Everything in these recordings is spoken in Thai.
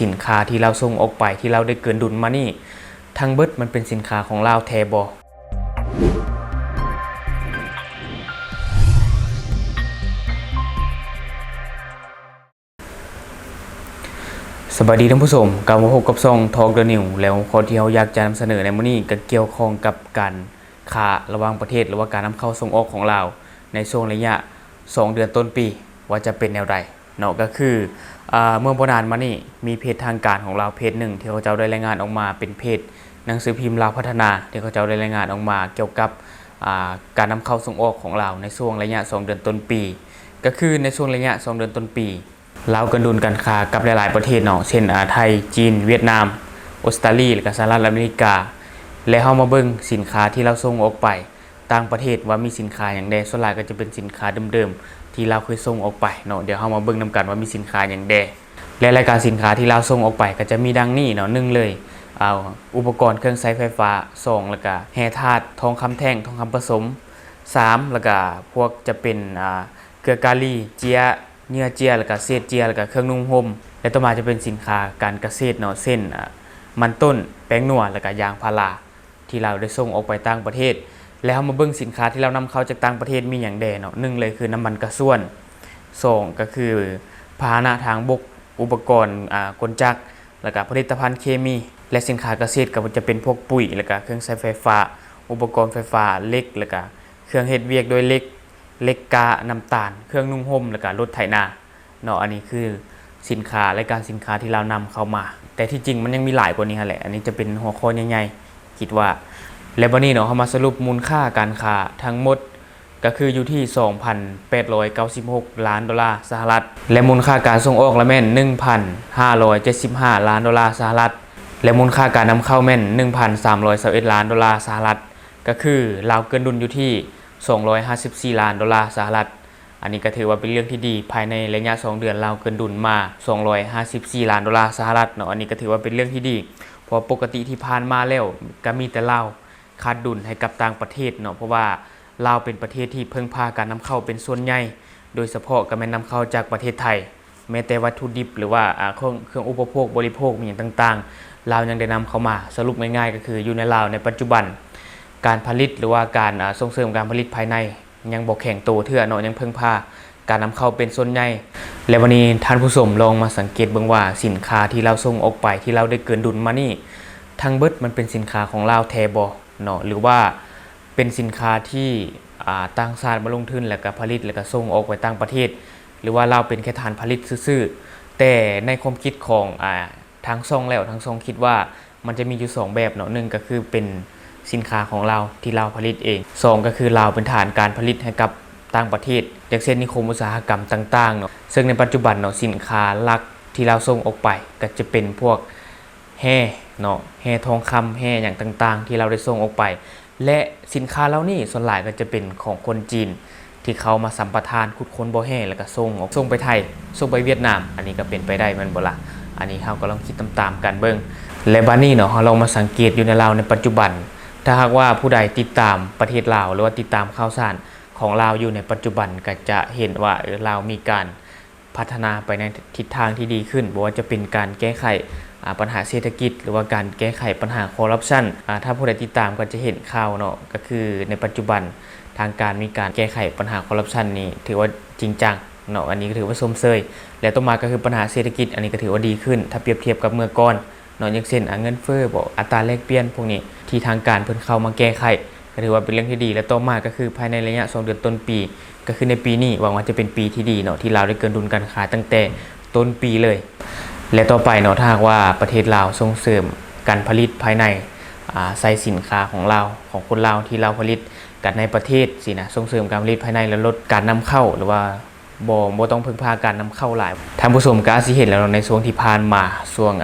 สินค้าที่เราส่งออกไปที่เราได้เกินดุลมานี่ทั้งเบิดมันเป็นสินค้าของเราแท้บ่สวัสดีท่านผู้ชมกลับมาพบกับช่อง Talk the New แล้วข้อที่เราอยากจะนำเสนอในมื้อนี้ก็เกี่ยวข้องกับการค้าระหว่างประเทศหรือว่าการนำเข้าส่งออกของเราในช่วงระยะ2เดือนต้นปีว่าจะเป็นแนวใดเนาะก็คือเมื่อบ่นานมานี่มีเพจทางการของเราเพจหนึ่งที่เขาจะได้รายงานออกมาเป็นเพจหนังสือพิมพ์ลาวพัฒนาที่เขาจะได้รายงานออกมาเกี่ยวกับการนำเข้าส่งออกของเราในช่วงระยะ2เดือนต้นปีก็คือในช่วงระยะ2เดือนต้นปีเรากันดุลการค้ากับหลายๆประเทศเนาะเช่นไทยจีนเวียดนามออสเตรเลียและก็สหรัฐอเมริกาและเฮามาเบิ่งสินค้าที่เราส่งออกไปต่างประเทศว่ามีสินค้าอย่างใดส่วนหลายก็จะเป็นสินค้าเดิมๆที่เราเคยส่งออกไปเนาะเดี๋ยวเฮามาเบิ่งนำกันว่ามีสินค้าอย่างใดและรายการสินค้าที่เราส่งออกไปก็จะมีดังนี้เนาะ1เลยอุปกรณ์เครื่องใช้ไฟฟ้า2แล้วก็แร่ธาตุทองคำแท่งทองคำผสม3แล้วก็พวกจะเป็นเกลือกาลีเจียเนื้อเจียแล้วก็เศษเจียแล้วก็เครื่องนุ่งห่มและต่อมาจะเป็นสินค้าการเกษตรเนาะเช่นมันต้นแป้งนัวแล้วก็ยางพาราที่เราได้ส่งออกไปต่างประเทศแล้วมาเบิ่งสินค้าที่เรานำเข้าจากต่างประเทศมีอย่างใดเนาะ1เลยคือน้ำมันกระส่วน2ก็คือพาหนะทางบกอุปกรณ์กลจักรแล้วก็ผลิตภัณฑ์เคมีและสินค้าเกษตรก็จะเป็นพวกปุ๋ยแล้วก็เครื่องใช้ไฟฟ้าอุปกรณ์ไฟฟ้าเหล็กแล้วก็เครื่องเฮ็ดเวียกโดยเหล็กกาน้ำตาลเครื่องนุ่งห่มแล้วก็รถไถนาเนาะอันนี้คือสินค้ารายการสินค้าที่เรานำเข้ามาแต่ที่จริงมันยังมีหลายกว่านี้แหละอันนี้จะเป็นหัวข้อใหญ่ๆคิดว่าและวันนี้เนาะเฮามาสรุปมูลค่าการค้าทั้งหมดก็คืออยู่ที่ 2,896 ล้านดอลลาร์สหรัฐและมูลค่าการส่งออกละแม่น 1,575 ล้านดอลลาร์สหรัฐและมูลค่าการนำเข้าแม่น 1,321 ล้านดอลลาร์สหรัฐก็คือเราเกินดุลอยู่ที่254 ล้านดอลลาร์สหรัฐอันนี้ก็ถือว่าเป็นเรื่องที่ดีภายในระยะ2เดือนเราเกินดุลมา254ล้านดอลลาร์สหรัฐเนาะอันนี้ก็ถือว่าเป็นเรื่องที่ดีเพราะปกติที่ผ่านมาแล้วก็มีแต่เราขาดดุลให้กับต่างประเทศเนาะเพราะว่าเราเป็นประเทศที่เพิ่งพาการนำเข้าเป็นส่วนใหญ่โดยเฉพาะก็แม่นนำเข้าจากประเทศไทยแม้แต่วัตถุดิบหรือว่าเครื่องอุปโภคบริโภคมีอย่างต่างๆเรายังได้นำเข้ามาสรุปง่ายๆก็คืออยู่ในลาวในปัจจุบันการผลิตหรือว่าการส่งเสริมการผลิตภายในยังบ่แข็งโตเทื่อเนาะยังเพิ่งพาการนำเข้าเป็นส่วนใหญ่และวันนี้ท่านผู้ชมลองมาสังเกตเบิ่งว่าสินค้าที่เราส่งออกไปที่เราได้เกินดุลมานี่ทั้งเบิดมันเป็นสินค้าของเราแท้บ่เนาะหรือว่าเป็นสินค้าที่ต่างชาติมาลงทุนแล้วก็ผลิตแล้วก็ส่งออกไปต่างประเทศหรือว่าเราเป็นแค่ฐานผลิตซื่อๆแต่ในความคิดของทางช่องแล้วทางช่องคิดว่ามันจะมีอยู่2แบบเนาะ1ก็คือเป็นสินค้าของเราที่เราผลิตเอง2ก็คือเราเป็นฐานการผลิตให้กับต่างประเทศอย่างเช่นนิคมอุตสาหกรรมต่างๆเนาะซึ่งในปัจจุบันเนาะสินค้าหลักที่เราส่งออกไปก็จะเป็นพวกแห่เนาะแห่ทองคำแห่อย่างต่างๆที่เราได้ส่งออกไปและสินค้าเหล่านี้ส่วนใหญ่ก็จะเป็นของคนจีนที่เขามาสัมปทานขุดค้นบ่อแห่แล้วก็ส่งไปไทยส่งไปเวียดนามอันนี้ก็เป็นไปได้มันบ่ล่ะอันนี้เฮาก็ลองคิดตามๆกันเบิ่งและบัดนี้เนาะเฮาลองมาสังเกตอยู่ในลาวในปัจจุบันถ้าหากว่าผู้ใดติดตามประเทศลาวหรือว่าติดตามข่าวสารของลาวอยู่ในปัจจุบันก็จะเห็นว่าลาวมีการพัฒนาไปในทิศทางที่ดีขึ้นบ่ว่าจะเป็นการแก้ไขปัญหาเศรษฐกิจหรือว่าการแก้ไขปัญหาคอร์รัปชันถ้าผู้ใดติดตามก็จะเห็นข่าวเนาะก็คือในปัจจุบันทางการมีการแก้ไขปัญหาคอร์รัปชันนี้ถือว่าจริงจังเนาะอันนี้ก็ถือว่าชมเชยและต่อมาก็คือปัญหาเศรษฐกิจอันนี้ก็ถือว่าดีขึ้นถ้าเปรียบเทียบกับเมื่อก่อนเนาะอย่างเช่นเงินเฟ้อบ่อัตราแลกเปลี่ยนพวกนี้ที่ทางการเพิ่นเข้ามาแก้ไขก็ถือว่าเป็นเรื่องที่ดีและต่อมาก็คือภายในระยะ2เดือนต้นปีก็คือในปีนี้หวังว่าจะเป็นปีที่ดีเนาะที่เราได้เกินดุลการค้าตั้งแต่ต้นปีเลยและต่อไปเนาะถ้าหากว่าประเทศลาวส่งเสริมการผลิตภายในใส่สินค้าของเราของคนลาวที่เราผลิตกันในประเทศสินะส่งเสริมการผลิตภายในและลดการนำเข้าหรือว่าบ่ต้องพึ่งพาการนำเข้าหลายท่านผู้ชมก็อาจสิเห็นแล้วในช่วงที่ผ่านมาช่วง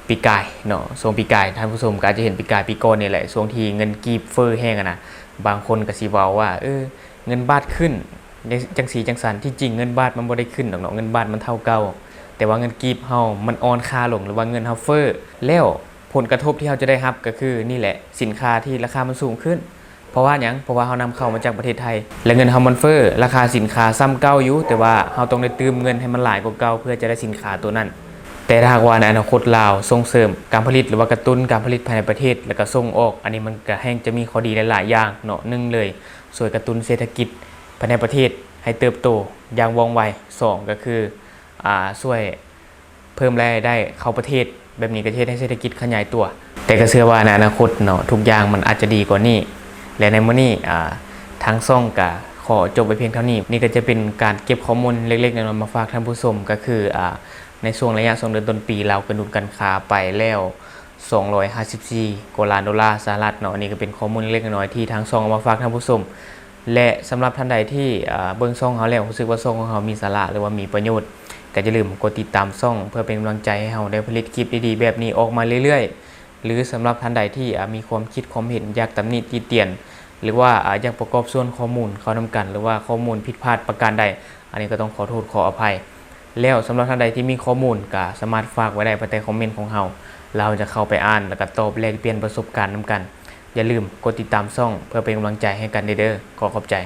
ปีกายเนาะช่วงปีกายท่านผู้ชมก็จะเห็นปีกายปีก่อนนี่แหละช่วงที่เงินกีบเฟ้อแห้งนะบางคนก็สิเว้าว่าเงินบาทขึ้นจังสีจังสันที่จริงเงินบาทมันบ่ได้ขึ้นดอกเนาะเงินบาทมันเท่าเก่าแต่ว่าเงินกีบเฮามันอ่อนค่าลงหรือว่าเงินเฮาเฟ้อแล้วผลกระทบที่เฮาจะได้รับก็คือนี่แหละสินค้าที่ราคามันสูงขึ้นเพราะว่าหยังเพราะว่าเฮานำเข้ามาจากประเทศไทยและเงินเฮามันเฟ้อราคาสินค้าซ้ำเก่าอยู่แต่ว่าเฮาต้องได้เติมเงินให้มันหลายกว่าเก่าเพื่อจะได้สินค้าตัวนั้น แต่ถ้าหากว่าในอนาคตลาวส่งเสริมการผลิตหรือว่ากระตุ้นการผลิตภายในประเทศแล้วก็ส่งออกอันนี้มันก็แห่งจะมีข้อดีหลายๆอย่างเนาะหนึ่งเลยช่วยกระตุ้นเศรษฐกิจภายในประเทศให้เติบโตอย่างว่องไวสองก็คือช่วยเพิ่มรายได้เข้าประเทศแบบนี้ก็จะให้เศรษฐกิจขยายตัวแต่ก็เชื่อว่าในอนาคตเนาะทุกอย่างมันอาจจะดีกว่านี้และในมื้อนี้ทั้งซ่องก็ขอจบไปเพียงเท่านี้นี่ก็จะเป็นการเก็บข้อมูลเล็กๆน้อยๆมาฝากท่านผู้ชมก็คือในช่วงระยะ2เดือนต้นปีเรากระดุนการค้าไปแล้ว254กว่าล้านดอลลาร์สหรัฐเนาะอันนี้ก็เป็นข้อมูลเล็กน้อยที่ทางช่องเอามาฝากท่านผู้ชมและสำหรับท่านใดที่เบิ่งช่องเฮาแล้วรู้สึกว่าช่องของเฮามีสาระหรือว่ามีประโยชน์ก็อย่าลืมกดติดตามช่องเพื่อเป็นกำลังใจให้เฮาได้ผลิตคลิปดีๆแบบนี้ออกมาเรื่อยๆหรือสำหรับท่านใดที่มีความคิดความเห็นอยากตำหนิติเตียนหรือว่าอยากประกอบส่วนข้อมูลเข้านำกันหรือว่าข้อมูลผิดพลาดประการใดอันนี้ก็ต้องขอโทษขออภัยแล้วสำหรับท่านใดที่มีข้อมูลก็สามารถฝากไว้ได้ภายใต้คอมเมนต์ของเราจะเข้าไปอ่านแล้วก็ตอบแลกเปลี่ยนประสบการณ์นำกันอย่าลืมกดติดตามช่องเพื่อเป็นกำลังใจให้กันเด้อขอขอบใจ